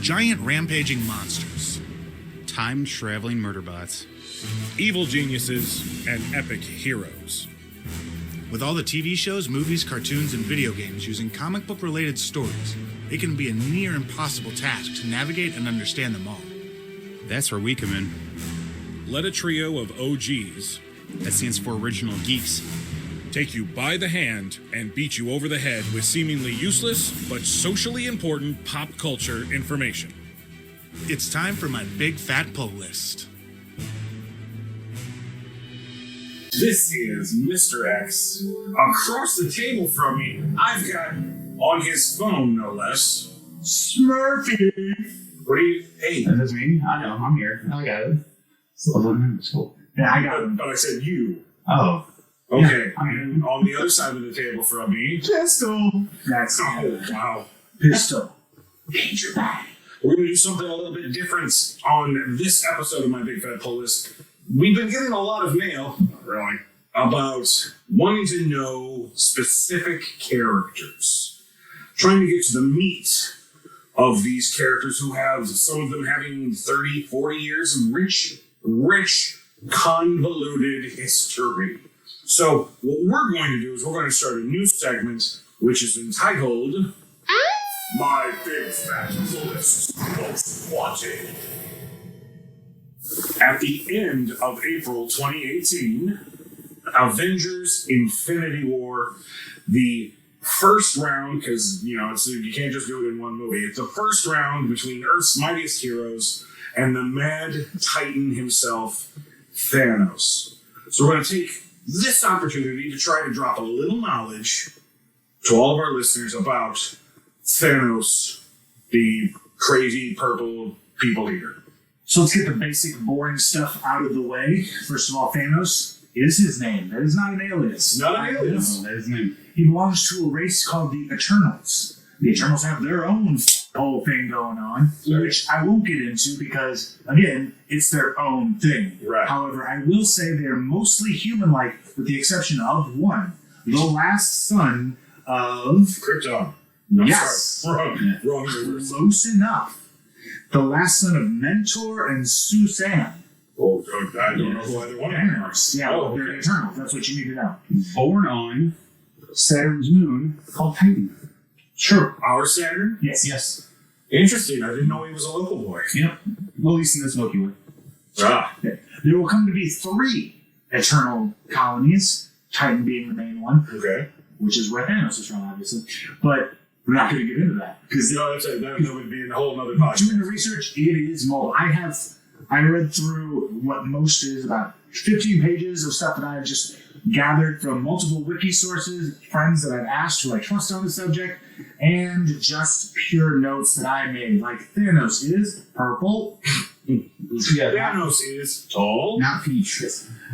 giant rampaging monsters, time-traveling murder bots, evil geniuses, and epic heroes. With all the TV shows, movies, cartoons, and video games using comic book-related stories, it can be a near impossible task to navigate and understand them all. That's where we come in. Let a trio of OGs, That stands for Original Geeks, take you by the hand and beat you over the head with seemingly useless but socially important pop culture information. It's time for my big fat pull list. This is Mr. X. Across the table from me, I've got, on his phone no less, Smurfy. What do you, hey. That's me. I know. I'm here. I got it. It's cool. Yeah, I got it. But I said you. Oh. Okay, Yeah, and on the other side of the table from me, Pistol. That's oh, wow. Pistol. Danger bag. We're going to do something a little bit different on this episode of my Big Fat Pull List. We've been getting a lot of mail, really, about wanting to know specific characters. Trying to get to the meat of these characters who have, some of them having 30, 40 years of rich, convoluted history. So what we're going to do is we're going to start a new segment, which is entitled My Big Fat Pull List Most Wanted. At the end of April 2018, Avengers Infinity War, the first round, because, you can't just do it in one movie. It's the first round between Earth's mightiest heroes and the mad titan himself, Thanos. So we're going to take this opportunity to try to drop a little knowledge to all of our listeners about Thanos, the crazy purple people eater. So let's get the basic boring stuff out of the way. First of all, Thanos is his name. That is not an alias. Not an alias. No, that is his name. He belongs to a race called the Eternals. The Eternals have their own whole thing going on, which I won't get into because, again, it's their own thing. Right. However, I will say they're mostly human-like, with the exception of one, the last son of... Krypton. Yes. Sorry. Wrong numbers. Close enough. The last son of Mentor and Susan. Oh, I don't know who either one of them are. Yeah, Oh, they're okay. Eternals. That's what you need to know. Born on Saturn's moon called Titan. Sure. Our Saturn? Yes. Interesting. I didn't know he was a local boy. Yep. Well, at least in this Loki way. Ah. There will come to be 3 Eternal colonies, Titan being the main one, Okay. which is where Thanos is from, obviously. But we're not going to get into that. Because That would be a whole other podcast. doing the research, it is mold. I read through what most is about 15 pages of stuff that I've just gathered from multiple wiki sources, friends that I've asked who I trust on the subject, and just pure notes that I made. Like, Thanos is purple. Yeah. Thanos is tall. Not Peach.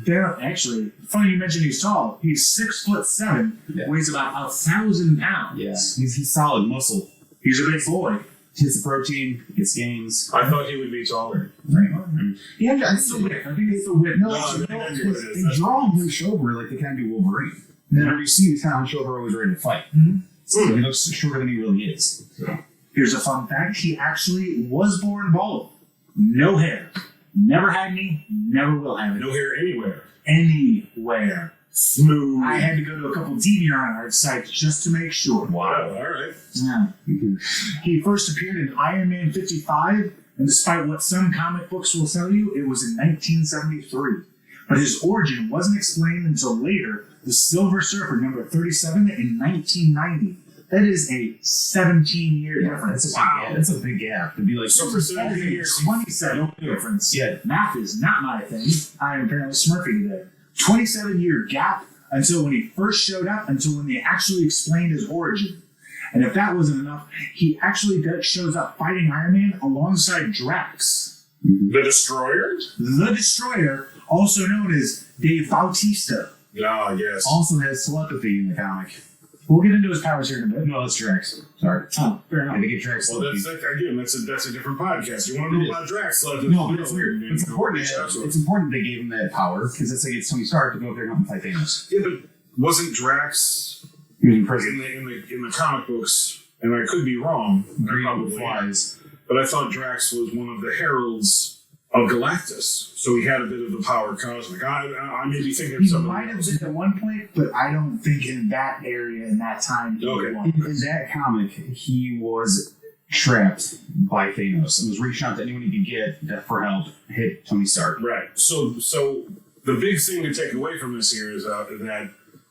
Thanos, actually, funny you mentioned he's tall. He's 6'7", Yeah. weighs about 1,000 pounds. Yeah. He's solid muscle. He's a big boy. Hits the protein, gets gains. I thought he would be taller. Yeah, it's the width. I think it's the width. No, No, it's I the think width. that's what it is. They draw him hunched over like they kind of do Wolverine. Whenever you see he's kind of hunched over, always ready to fight. So he looks shorter than he really is. So. Here's a fun fact. He actually was born bald. No hair. Never had any. Never will have any. No hair anywhere. Anywhere. Smooth. I had to go to a couple DeviantArt sites just to make sure. Wow. All right. Yeah. He first appeared in Iron Man 55, and despite what some comic books will tell you, it was in 1973. But his origin wasn't explained until later, the Silver Surfer number 37 in 1990. That is a 17-year difference. That's a big gap. To be like, So for 17 years, 27 difference. Yeah. Math is not my thing. I am apparently Smurfy today. 27-year gap until when he first showed up, until when they actually explained his origin. And if that wasn't enough, he actually shows up fighting Iron Man alongside Drax. the Destroyer? The Destroyer, also known as Dave Bautista. Ah, yes. also has telepathy in the comic. We'll get into his powers here in a bit. No, that's Drax. Sorry. Oh, fair I enough. think it Drax. Well, that's a different podcast. You want to know about Drax? No, but it's weird. It's important. It's important they gave him that power because it's like it's Tony Stark to go up there and help him fight Thanos. Yeah, but wasn't Drax He was in prison. in the comic books? And I could be wrong. Green probably. flies. but I thought Drax was one of the heralds of Galactus, so he had a bit of the power cosmic. I may be thinking of He something might have else. been at one point, but I don't think in that area, in that time, he Okay. was. In that comic, he was trapped by Thanos and was reaching out to anyone he could get for help. Hit Tony Stark. Right. So the big thing to take away from this here is that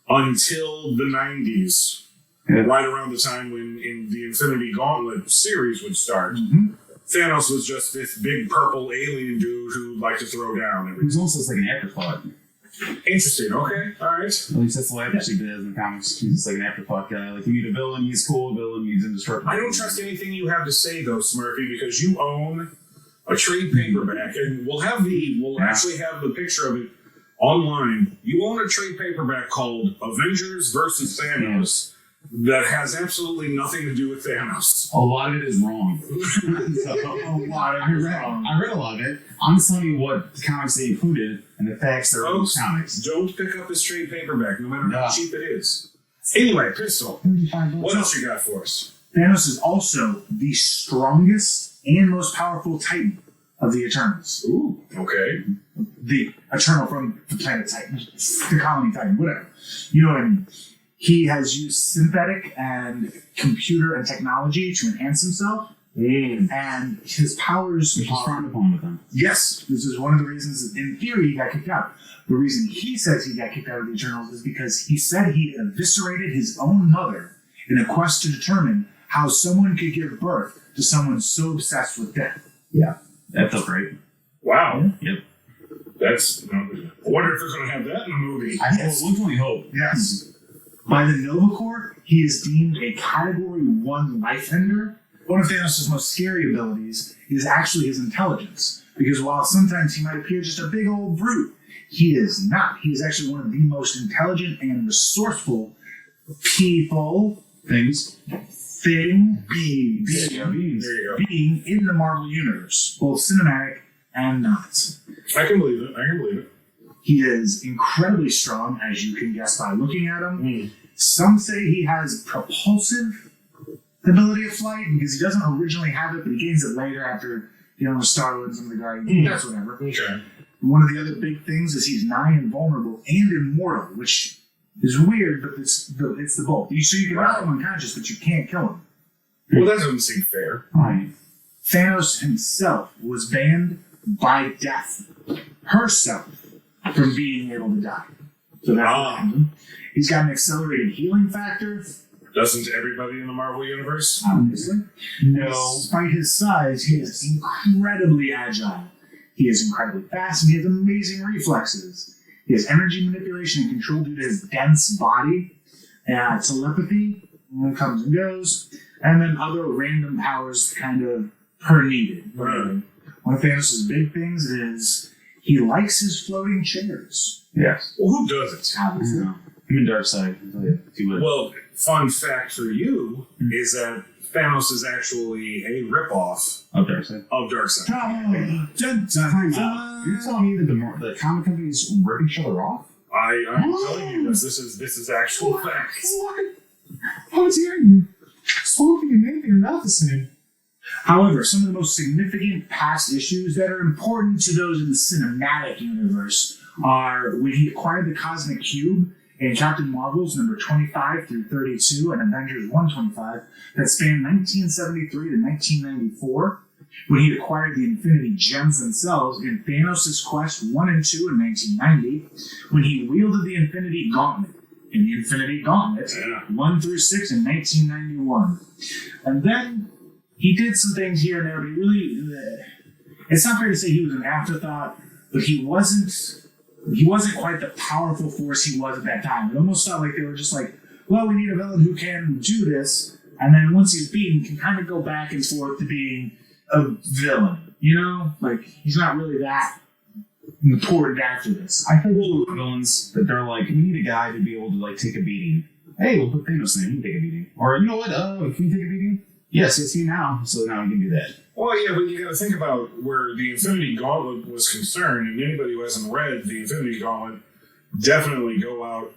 until the 90s, Yeah. right around the time when in the Infinity Gauntlet series would start, Thanos was just this big purple alien dude who liked to throw down He everything. was almost like an afterthought. Interesting. Okay. All right. At least that's the way I perceived it in the comics. He's just like an afterthought guy. Like, you meet a villain, he's cool, villain, he's indestructible. I don't trust anything you have to say though, Smurfy, because you own a trade paperback, and we'll actually have the picture of it online. You own a trade paperback called Avengers versus Thanos that has absolutely nothing to do with Thanos. A lot of it is wrong. I read a lot of it. I'm just telling you what the comics they included and the facts that are in Folks, those comics. don't pick up this trade paperback, no matter how No. cheap it is. Anyway, Pistol, what else you got for us? Thanos is also the strongest and most powerful Titan of the Eternals. Ooh, okay. The Eternal from the planet Titan, the colony Titan, whatever. You know what I mean? He has used synthetic and computer and technology to enhance himself, and his powers Which is are... frowned upon with them. Yes, this is one of the reasons, in theory, he got kicked out. The reason he says he got kicked out of the Eternals is because he said he eviscerated his own mother in a quest to determine how someone could give birth to someone so obsessed with death. That felt great. Wow. Yep. That's. I wonder if they're going to have that in the movie. We can only hope. Yes. By the Nova Corps, he is deemed a Category 1 Lifeender. One of Thanos' most scary abilities is actually his intelligence, because while sometimes he might appear just a big old brute, he is not. He is actually one of the most intelligent and resourceful people, Things. being There you go. being in the Marvel Universe, both cinematic and not. I can believe it. He is incredibly strong, as you can guess by looking at him. Mm. Some say he has propulsive ability of flight because he doesn't originally have it, but he gains it later after dealing with Star-Lord and the Guardians. That's whatever. Okay. One of the other big things is he's nigh invulnerable and immortal, which is weird, but it's the both. So you can knock him unconscious, but you can't kill him. Well, that doesn't seem fair. Right. Thanos himself was banned by death herself from being able to die. So that's what happened. He's got an accelerated healing factor. Doesn't everybody in the Marvel Universe? Obviously. No. Despite his size, he is incredibly agile. He is incredibly fast, and he has amazing reflexes. He has energy manipulation and control due to his dense body, telepathy, comes and goes, and then other random powers kind of per needed. Right. One of Thanos' big things is he likes his floating chairs. Yes. Well, who doesn't? Obviously. I'm in Darkseid. I'll tell you. If you would. Well, fun fact for you is that Thanos is actually a ripoff Of Darkseid. of Darkseid. Time out. You're telling me that the comic companies rip each other off? I'm telling you this. This is actual facts. What? How dare you? Swamping and anything are not the same. However, some of the most significant past issues that are important to those in the cinematic universe are when he acquired the Cosmic Cube in Captain Marvel's number 25 through 32 and Avengers 125 that spanned 1973 to 1994, when he acquired the Infinity Gems themselves in Thanos' Quest 1 and 2 in 1990, when he wielded the Infinity Gauntlet in the Infinity Gauntlet 1 through 6 in 1991. And then he did some things here and there, but he really, it's not fair to say he was an afterthought, but he wasn't quite the powerful force he was at that time. It almost felt like they were just like, well, we need a villain who can do this, and then once he's beaten, can kind of go back and forth to being a villain. You know? Like, he's not really that important after this. I think all the villains that they're like, we need a guy to be able to like take a beating. Hey, we'll put Thanos in. He can take a beating. Or you know what? Can we take a beating? Yes, it's you now. So now we can do that. Well, yeah, but you got to think about where the Infinity Gauntlet was concerned, and anybody who hasn't read the Infinity Gauntlet, definitely go out.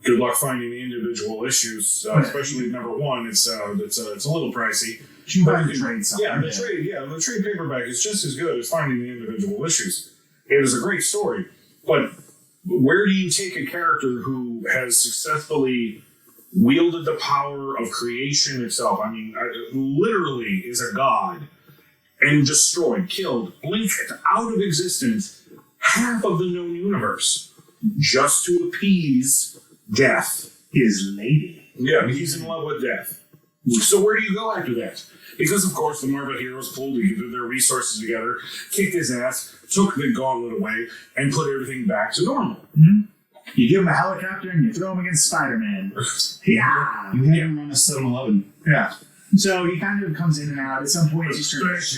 Good luck finding the individual issues, especially number one. It's a little pricey. You buy the trade somewhere. The trade paperback is just as good as finding the individual issues. It is a great story, but where do you take a character who has successfully wielded the power of creation itself? I mean, literally is a god, and destroyed, killed, blinked out of existence half of the known universe just to appease death. His lady. Yeah, he's in love with death. So where do you go after that? Because, of course, the Marvel heroes pulled their resources together, kicked his ass, took the gauntlet away, and put everything back to normal. Mm-hmm. You give him a helicopter and you throw him against Spider-Man. Yeah. You had him run a 7-Eleven. Yeah. So he kind of comes in and out. At some point, he's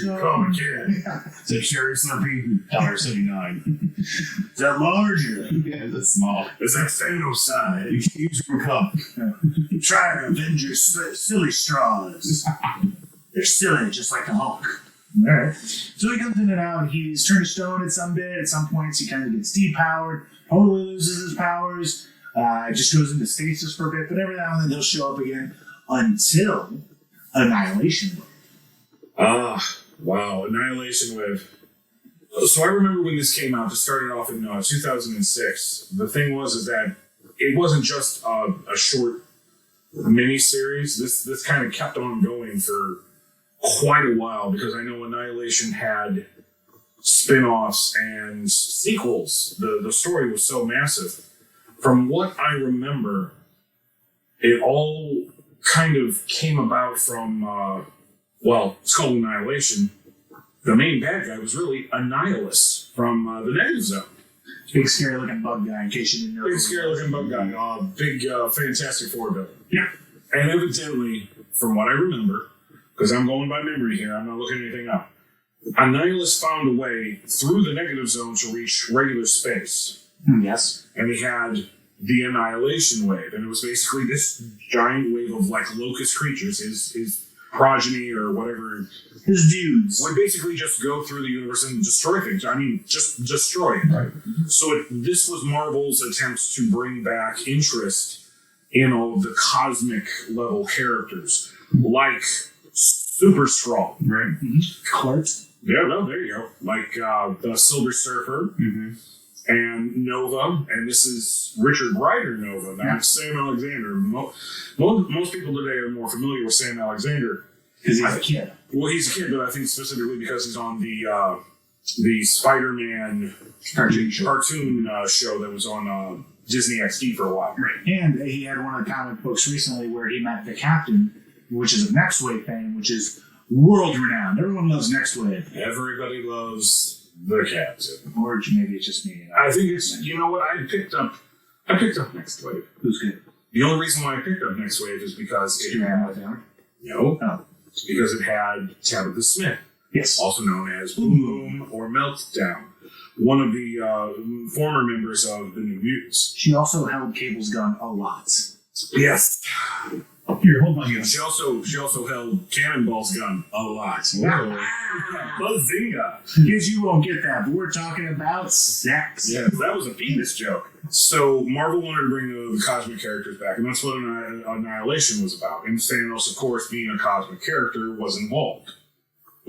come again. It's a cherry slurpee, $1.79. Is that larger? Yeah, that's small. Is that Thanos side? You can use your cup. Try to avenge your silly straws. They're silly, just like the Hulk. Alright. So he comes in and out. He's turned to stone at some bit. At some points, he kind of gets depowered. Totally loses his powers. Just goes into stasis for a bit. But every now and then he'll show up again until Annihilation Wave. Wow. Annihilation Wave. So I remember when this came out, it started off in 2006. The thing is that it wasn't just a short mini-series. This kind of kept on going for quite a while, because I know Annihilation had spin-offs and sequels. The story was so massive. From what I remember, it all kind of came about from, it's called Annihilation. The main bad guy was really Annihilus from the Negative Zone. Big scary looking bug guy, in case you didn't know. Big scary looking bug guy. Big Fantastic Four villain. Yeah. And evidently, from what I remember, because I'm going by memory here, I'm not looking anything up, Annihilus found a way through the Negative Zone to reach regular space. Yes. And he had the Annihilation Wave, and it was basically this giant wave of like locust creatures, his progeny or whatever. His dudes. Would basically just go through the universe and destroy things. I mean, just destroy it. Right. So this was Marvel's attempt to bring back interest in all of the cosmic level characters, like Super Strong. Right. Mm-hmm. Clark. Yeah, well, there you go. Like the Silver Surfer. Mm-hmm. And Nova, and this is Richard Rider Nova, not Sam Alexander. Most people today are more familiar with Sam Alexander. Because he's a kid. Well, he's a kid, but I think specifically because he's on the Spider-Man cartoon show that was on Disney XD for a while. Right. And he had one of the comic books recently where he met the Captain, which is a Next Wave thing, which is world-renowned. Everyone loves Next Wave. Everybody loves the Captain. Or maybe it's just me. I think it's, you know what, I picked up Next Wave. Who's good? The only reason why I picked up Next Wave is because it had... No. Oh. Because it had Tabitha Smith. Yes. Also known as Boom Boom or Meltdown. One of the former members of the New Mutants. She also held Cable's gun a lot. Yes. Here, hold on. She also held Cannonball's gun a lot. Bazinga! Kids, you won't get that, but we're talking about sex. Yes, that was a penis joke. So Marvel wanted to bring the cosmic characters back, and that's what Annihilation was about. And Thanos, of course, being a cosmic character, was involved.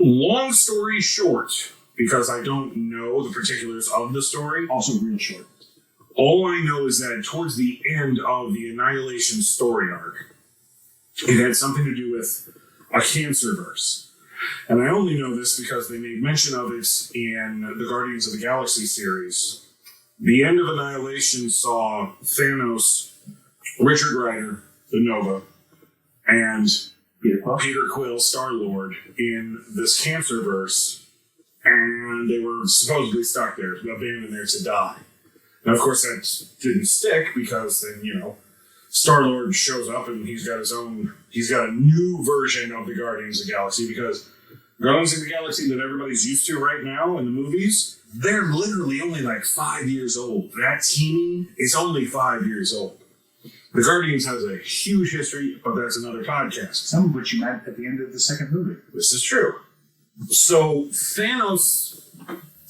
Long story short, because I don't know the particulars of the story. Also real short. All I know is that towards the end of the Annihilation story arc, it had something to do with a Cancerverse. And I only know this because they made mention of it in the Guardians of the Galaxy series. The end of Annihilation saw Thanos, Richard Rider, the Nova, and Peter Quill, Star-Lord, in this Cancerverse, and they were supposedly stuck there, abandoned there to die. Now, of course, that didn't stick because then, Star-Lord shows up and he's got a new version of the Guardians of the Galaxy, because Guardians of the Galaxy that everybody's used to right now in the movies, they're literally only like 5 years old. That team is only 5 years old. The Guardians has a huge history, but that's another podcast. Some of which you met at the end of the second movie. This is true. So Thanos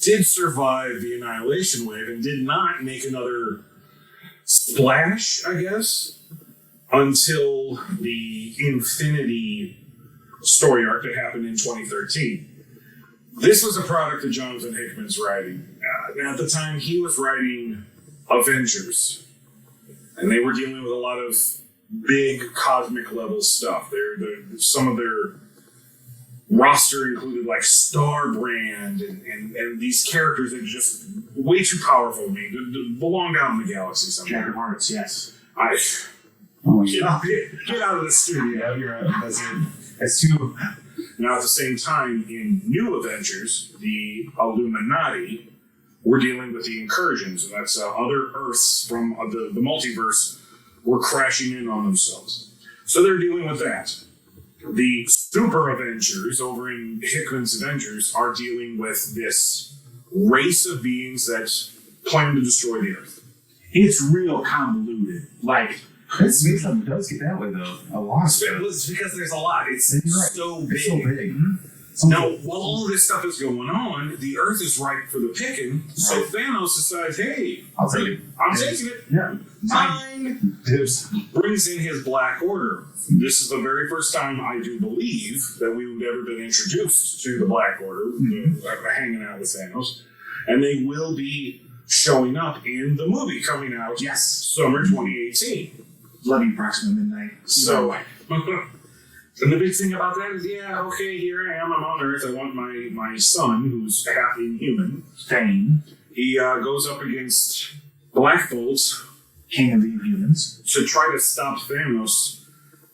did survive the Annihilation Wave and did not make another splash, I guess, until the Infinity story arc that happened in 2013. This was a product of Jonathan Hickman's writing. And at the time, he was writing Avengers. And they were dealing with a lot of big cosmic level stuff. Some of their roster included like Starbrand and these characters that are just way too powerful to me. They belong down in the galaxy somewhere. Jack of Hearts, yes. Get out of the studio. Yeah, you're right. That's it. That's too. Now, at the same time, in New Avengers, the Illuminati were dealing with the incursions, and that's other Earths from the multiverse were crashing in on themselves. So they're dealing with that. The Super Avengers over in Hickman's Avengers are dealing with this race of beings that plan to destroy the Earth. It's real convoluted. Like, That space stuff does get that way though. A lot. It's because there's a lot. It's You're right. so big. It's so big. Now, while all this stuff is going on, the Earth is ripe for the picking. So Right. Thanos decides, hey, I'll take it. I'm taking it. yeah. Mine. Dibs. Brings in his Black Order. This is the very first time I do believe that we've ever been introduced to the Black Order, hanging out with Thanos. And they will be showing up in the movie coming out Yes. summer 2018. Bloody approximate midnight. So, and the big thing about that is, okay, here I am, I'm on Earth. I want my son, who's half inhuman. Thane, He goes up against Black Bolt King of the Inhumans. to try to stop Thanos.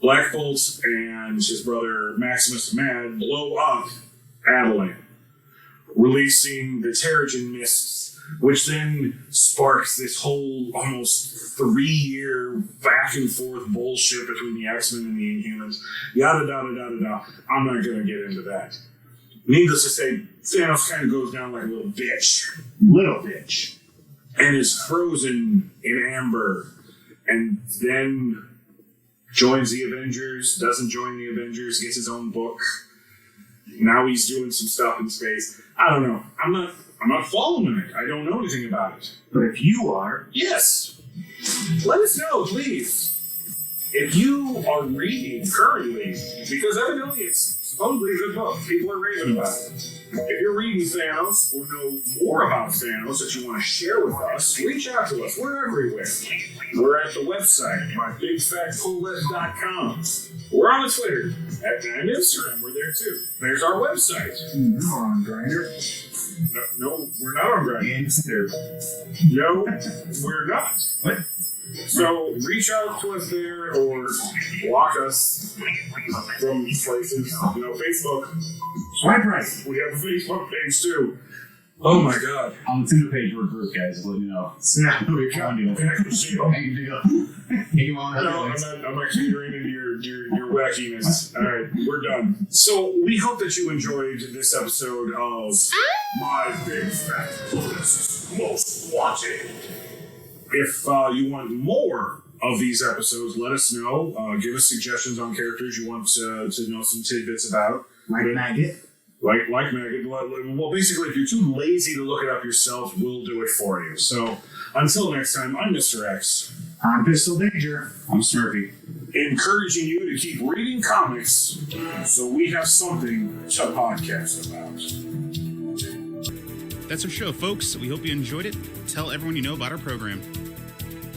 Black Bolt and his brother Maximus Mad blow up Adelan, releasing the Terrigen mists, which then sparks this whole almost 3-year back and forth bullshit between the X-Men and the Inhumans. Yada, yada, yada, yada. I'm not going to get into that. Needless to say, Thanos kind of goes down like a little bitch Little bitch. and is frozen in amber, and then joins the Avengers, doesn't join the Avengers, gets his own book. Now he's doing some stuff in space. I don't know. I'm not following it. I don't know anything about it. But if you are, Yes. Let us know, please. If you are reading currently, because evidently it's supposedly a good book. People are raving about it. If you're reading Thanos or know more about Thanos that you want to share with us, reach out to us. We're everywhere. We're at the website, mybigfatpulllist.com. We're on Twitter and Instagram. We're there too. There's our website. you're on Grindr. No, we're not on Grindr. No, we're not. What? So reach out to us there or block us from places. Facebook. Swipe right. We have a Facebook page too. Oh my god. On the Tinder page, we're a group, guys. Just let me know. Yeah. We're trying to Hey, on. No, I'm actually agreeing into your wackiness. All right, we're done. So we hope that you enjoyed this episode of My Big Fat List Most Wanted. If you want more of these episodes, let us know. Give us suggestions on characters you want to know some tidbits about. Like Maggot. Like Maggot. Well, basically, if you're too lazy to look it up yourself, we'll do it for you. So until next time, I'm Mr. X. I'm Pistol Danger. I'm Smurfy. Encouraging you to keep reading comics so we have something to podcast about. That's our show, folks. We hope you enjoyed it. Tell everyone you know about our program.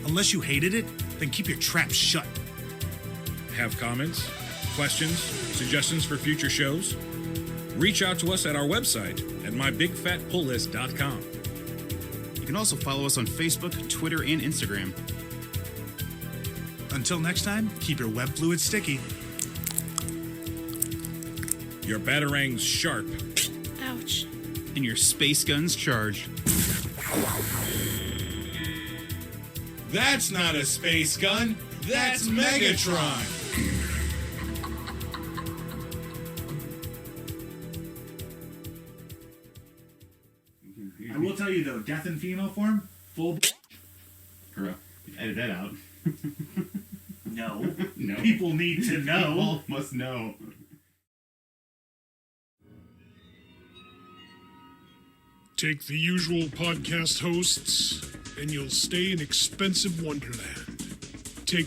Unless you hated it, then keep your trap shut. Have comments, questions, suggestions for future shows? Reach out to us at our website at mybigfatpulllist.com. You can also follow us on Facebook, Twitter, and Instagram. Until next time, keep your web fluid sticky. Your batarangs sharp. Ouch. And your space guns charged. That's not a space gun. That's Megatron. I will tell you though, death in female form, full. Bro, edit that out. No. No. People need to know. People must know. Take the usual podcast hosts, and you'll stay in expensive Wonderland.